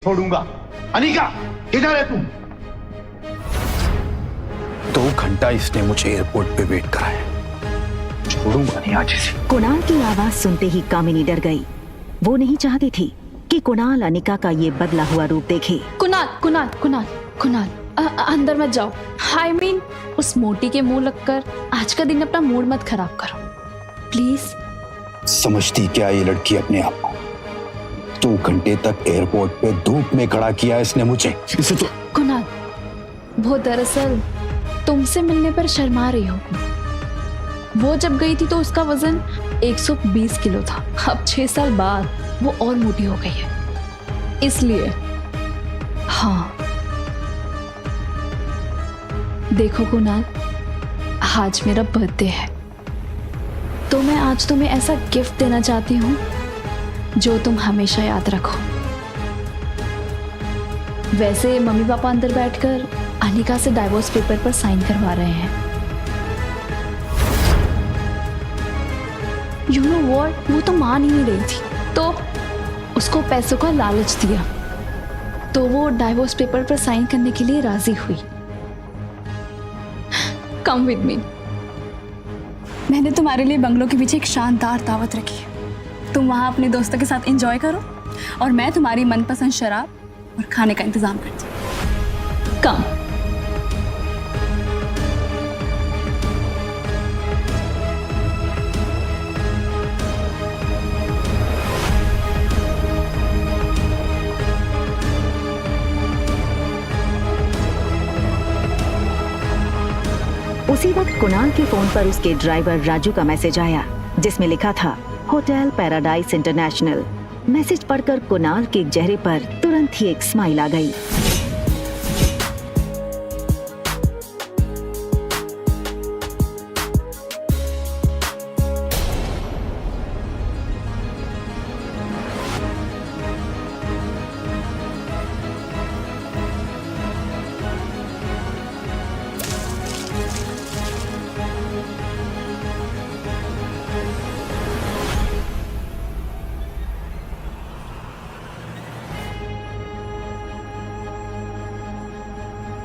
छोड़ूंगा। अनिका, किधर है तुम? 2 घंटा इसने मुझे एयरपोर्ट पे वेट कराया। छोड़ूंगा नहीं आज इसे। कुणाल की आवाज सुनते ही कामिनी डर गई। वो नहीं चाहती थी कि कुणाल अनिका का ये बदला हुआ रूप देखे। कुणाल कुणाल कुणाल कुणाल अंदर मत जाओ। I mean, उस मोटी के मुंह लगकर आज का दिन अपना मूड मत खराब करो प्लीज। समझती क्या ये लड़की अपने आप को? 2 घंटे तक एयरपोर्ट पे धूप में खड़ा किया इसने मुझे। इसे तो कुणाल, वो दरअसल तुमसे मिलने पर शर्मा रही हो। वो जब गई थी तो उसका वजन 120 किलो था। अब 6 साल बाद वो और मोटी हो गई है, इसलिए। हाँ देखो कुणाल, आज मेरा बर्थडे है तो मैं आज तुम्हें ऐसा गिफ्ट देना चाहती हूँ जो तुम हमेशा याद रखो। वैसे मम्मी पापा अंदर बैठकर अनिका से डाइवोर्स पेपर पर साइन करवा रहे हैं। यू नो व्हाट, वो तो मान ही नहीं रही थी तो उसको पैसों का लालच दिया तो वो डाइवोर्स पेपर पर साइन करने के लिए राजी हुई। Come with me. मैंने तुम्हारे लिए बंगलों के पीछे एक शानदार दावत रखी है। तुम वहाँ अपने दोस्तों के साथ एंजॉय करो और मैं तुम्हारी मनपसंद शराब और खाने का इंतजाम करती हूँ। कम। उसी वक्त कुणाल के फोन पर उसके ड्राइवर राजू का मैसेज आया जिसमें लिखा था होटल पैराडाइज इंटरनेशनल। मैसेज पढ़कर कुणाल के चेहरे पर तुरंत ही एक स्माइल आ गई।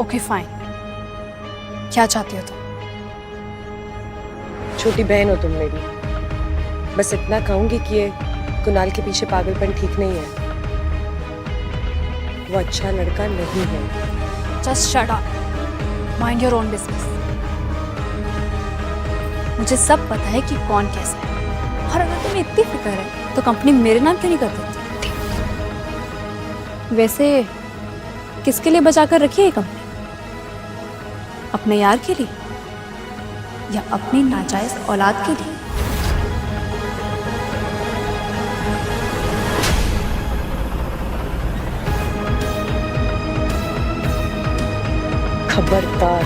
ओके फाइन, क्या चाहती हो तुम? छोटी बहन हो तुम मेरी। बस इतना कहूंगी कि ये कुणाल के पीछे पागलपन ठीक नहीं है। वो अच्छा लड़का नहीं है। Just shut up, mind your own business. मुझे सब पता है कि कौन कैसा है, और अगर तुम्हें इतनी फिक्र है तो कंपनी मेरे नाम क्यों नहीं कर देती? वैसे किसके लिए बचा कर रखी है ये कंपनी? अपने यार के लिए या अपनी नाजायज औलाद के लिए? खबरदार,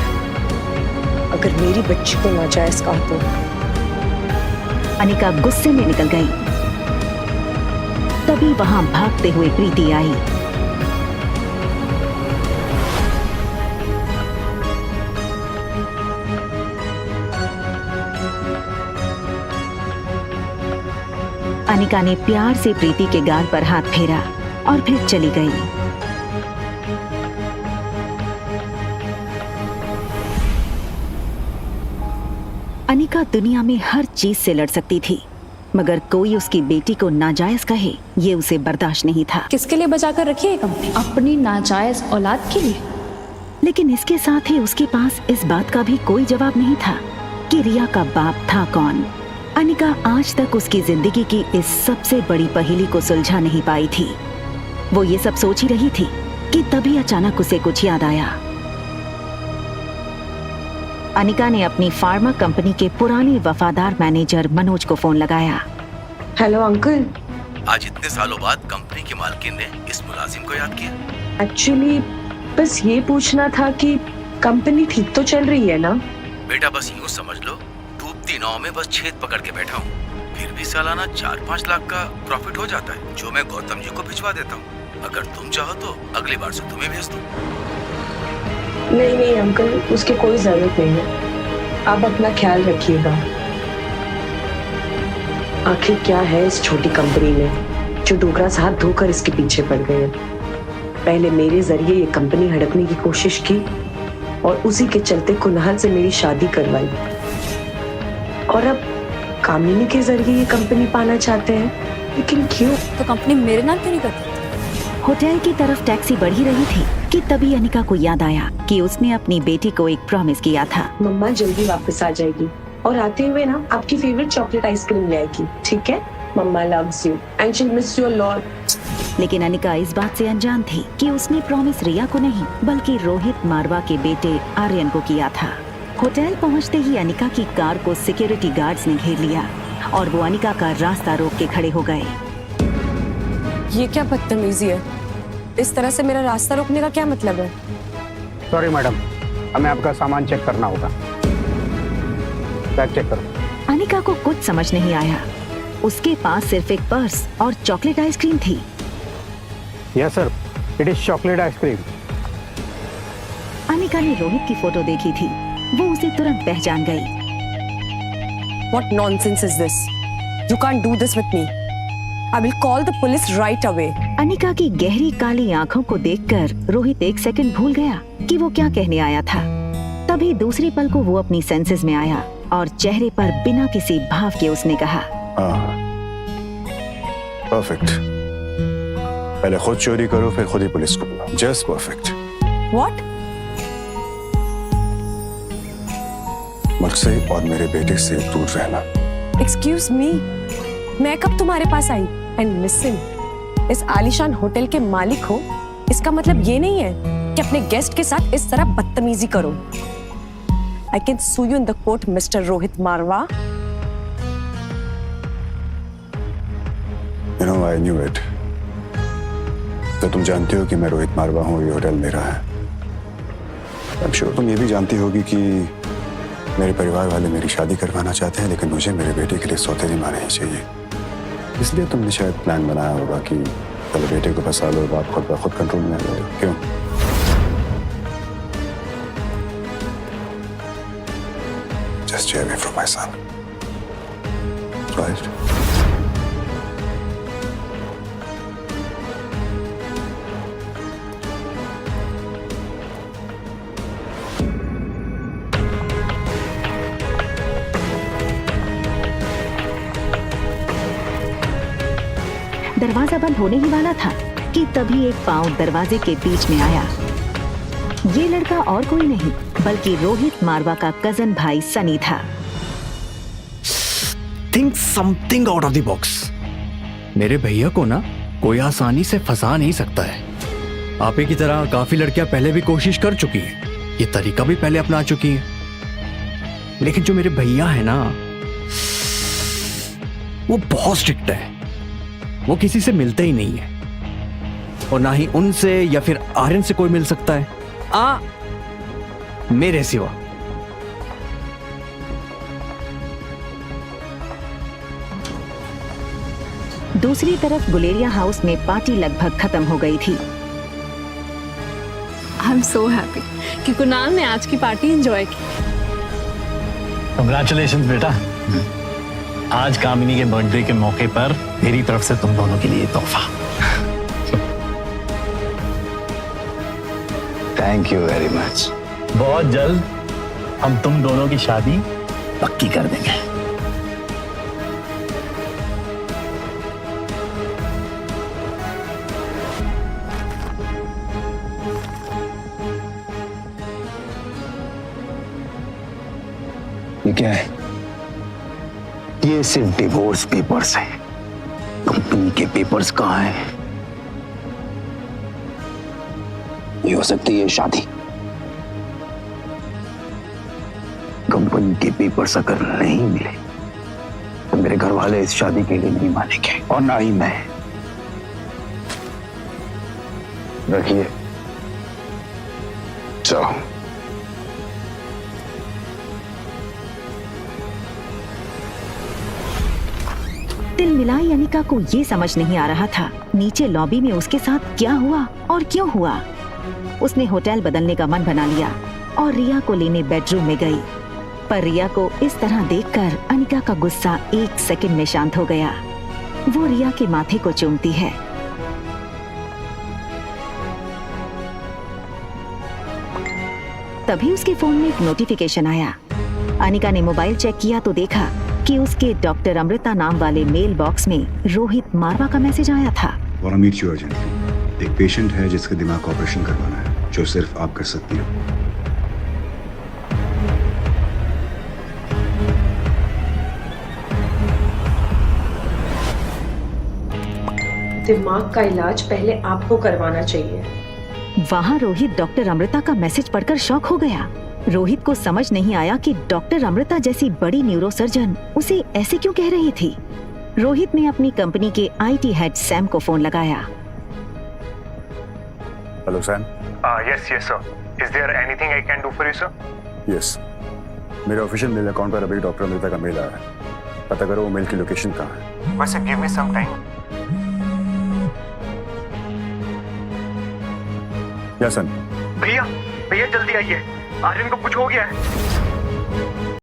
अगर मेरी बच्ची को नाजायज कहा तो। अनिका गुस्से में निकल गई। तभी वहां भागते हुए प्रीति आई। अनिका ने प्यार से प्रीति के गाल पर हाथ फेरा और फिर चली गई। अनिका दुनिया में हर चीज से लड़ सकती थी, मगर कोई उसकी बेटी को नाजायज कहे ये उसे बर्दाश्त नहीं था। किसके लिए बचा कर रखी है ये कंपनी? अपनी नाजायज औलाद के लिए। लेकिन इसके साथ ही उसके पास इस बात का भी कोई जवाब नहीं था कि रिया का बाप था कौन। अनिका आज तक उसकी जिंदगी की इस सबसे बड़ी पहेली को सुलझा नहीं पाई थी। वो ये सब सोच ही रही थी कि तभी अचानक उसे कुछ याद आया। अनिका ने अपनी फार्मा कंपनी के पुराने वफादार मैनेजर मनोज को फोन लगाया। Hello uncle. आज इतने सालों बाद कंपनी के मालकिन ने इस मुलाजिम को याद किया। एक्चुअली बस ये पूछना था कि कंपनी ठीक तो चल रही है ना? बेटा बस यूँ समझ लो, डूबती नाव में बस छेद पकड़ के बैठा हूँ। फिर भी सालाना 4-5 लाख का प्रॉफिट हो जाता है, जो मैं गौतम जी को भिजवा देता हूँ। अगर तुम चाहो तो अगली बार से तुम्हें भेज दूँ। नहीं नहीं अंकल, उसकी कोई जरूरत नहीं है। आप अपना ख्याल रखिएगा। आखिर क्या है इस छोटी कंपनी में जो डोगरा साहब धोकर इसके पीछे पड़ गए हैं। पहले मेरे जरिए ये कंपनी हड़पने की कोशिश की और उसी के चलते कुनाल से मेरी शादी करवाई, और अब कामिनी के जरिए ये कंपनी पाना चाहते हैं। लेकिन क्यों? तो कंपनी मेरे नाम क्यों नहीं करती? होटल की तरफ टैक्सी बढ़ी रही थी कि तभी अनिका को याद आया कि उसने अपनी बेटी को एक प्रॉमिस किया था। मम्मा जल्दी वापस आ जाएगी और आते हुए ना आपकी फेवरेट चॉकलेट आइसक्रीम ले आएगी, ठीक है? Mama loves you and she miss you a lot. लेकिन अनिका इस बात से अनजान थी कि उसने प्रॉमिस रिया को नहीं बल्कि रोहित मारवा के बेटे आर्यन को किया था। होटल पहुंचते ही अनिका की कार को सिक्योरिटी गार्ड्स ने घेर लिया और वो अनिका का रास्ता रोक के खड़े हो गए। ये क्या बदतमीजी है? इस तरह से मेरा रास्ता रोकने का क्या मतलब है? सॉरी मैडम, हमें आपका सामान चेक करना होगा। बैग चेक करो। अनिका को कुछ समझ नहीं आया। उसके पास सिर्फ एक पर्स और चॉकलेट आइसक्रीम थी। Yes sir, it is chocolate ice cream. Anika ने रोहित की फोटो देखी थी, वो उसे तुरंत पहचान गई। What nonsense is this? You can't do this with me. I will call the police right away. Anika की गहरी काली आंखों को देखकर रोहित एक सेकंड भूल गया कि वो क्या कहने आया था। तभी दूसरे पल को वो अपनी सेंसेस में आया और चेहरे पर बिना किसी भाव के उसने कहा, परफेक्ट। पहले खुद चोरी करो फिर खुद ही पुलिस को बुलाओ। Just perfect. What? मुझसे और मेरे बेटे से दूर रहना। Excuse me. मैं कब तुम्हारे पास आई? And listen, इस आलीशान होटल के मालिक हो, इसका मतलब ये नहीं है कि अपने गेस्ट के साथ इस तरह बदतमीजी करो। I can sue you in the court, Mr. Rohit Marwa. You know, I knew it. तो तुम जानती हो कि मैं रोहित मारवा हूँ, ये होटल मेरा है। I'm sure तुम ये भी जानती होगी कि मेरे परिवार वाले मेरी शादी करवाना चाहते हैं, लेकिन मुझे मेरे बेटे के लिए सौतेली माँ नहीं चाहिए। इसलिए तुमने शायद प्लान बनाया होगा कि पहले बेटे को फंसा लो, बाप खुद ब खुद कंट्रोल में आ जाए। क्यों? Just stay away from my son. Right? दरवाजा बंद होने ही वाला था कि तभी एक पांव दरवाजे के बीच में आया। ये लड़का और कोई नहीं बल्कि रोहित मारवा का कजन भाई सनी था। Think something out of the box. मेरे भैया को ना कोई आसानी से फंसा नहीं सकता है। आपे की तरह काफी लड़कियां पहले भी कोशिश कर चुकी हैं, ये तरीका भी पहले अपना चुकी हैं, लेकिन जो मेरे भैया है ना, वो बहुत स्ट्रिक्ट है। वो किसी से मिलते ही नहीं है और ना ही उनसे या फिर आर्यन से कोई मिल सकता है, मेरे सिवा। दूसरी तरफ गुलेरिया हाउस में पार्टी लगभग खत्म हो गई थी। आई एम सो हैप्पी कि कुणाल ने आज की पार्टी एंजॉय की। कंग्रेचुलेशंस बेटा। आज कामिनी के बर्थडे के मौके पर मेरी तरफ से तुम दोनों के लिए तोहफा। Thank you very much. बहुत जल्द हम तुम दोनों की शादी पक्की कर देंगे। ये क्या है? ये सिर्फ डिवोर्स पेपर्स हैं। कंपनी के पेपर्स कहाँ हैं? ये हो सकती है शादी। कंपनी के पेपर्स अगर नहीं मिले तो मेरे घर वाले इस शादी के लिए नहीं मानेंगे और ना ही मैं। रखिए, जाओ। दिल मिलाई अनिका को ये समझ नहीं आ रहा था नीचे लॉबी में उसके साथ क्या हुआ और क्यों हुआ। उसने होटल बदलने का मन बना लिया और रिया को लेने बेडरूम में गई, पर रिया को इस तरह देखकर अनिका का गुस्सा एक सेकंड में शांत हो गया। वो रिया के माथे को चूमती है। तभी उसके फोन में एक नोटिफिकेशन आया। अनिका ने मोबाइल चेक किया तो देखा कि उसके डॉक्टर अमृता नाम वाले मेल बॉक्स में रोहित मारवा का मैसेज आया था। Want to meet you urgently. एक पेशेंट है जिसका दिमाग का ऑपरेशन करवाना है, जो सिर्फ आप कर सकती हो। दिमाग का इलाज पहले आपको करवाना चाहिए। वहाँ रोहित डॉक्टर अमृता का मैसेज पढ़कर शॉक हो गया। रोहित को समझ नहीं आया कि डॉक्टर अमृता जैसी बड़ी न्यूरोसर्जन उसे ऐसे क्यों कह रही थी। रोहित ने अपनी कंपनी के आईटी हेड सैम को फोन लगाया। Hello Sam. Yes sir. Is there anything I can do for you sir? Yes, मेरे ऑफिशियल मेल अकाउंट पर अभी डॉक्टर अमृता का मेल आया है। पता करो वो मेल की लोकेशन कहाँ है। वैसे गिव मी सम टाइम। या सन। भैया जल्दी आइए, आर्यन को कुछ हो गया है।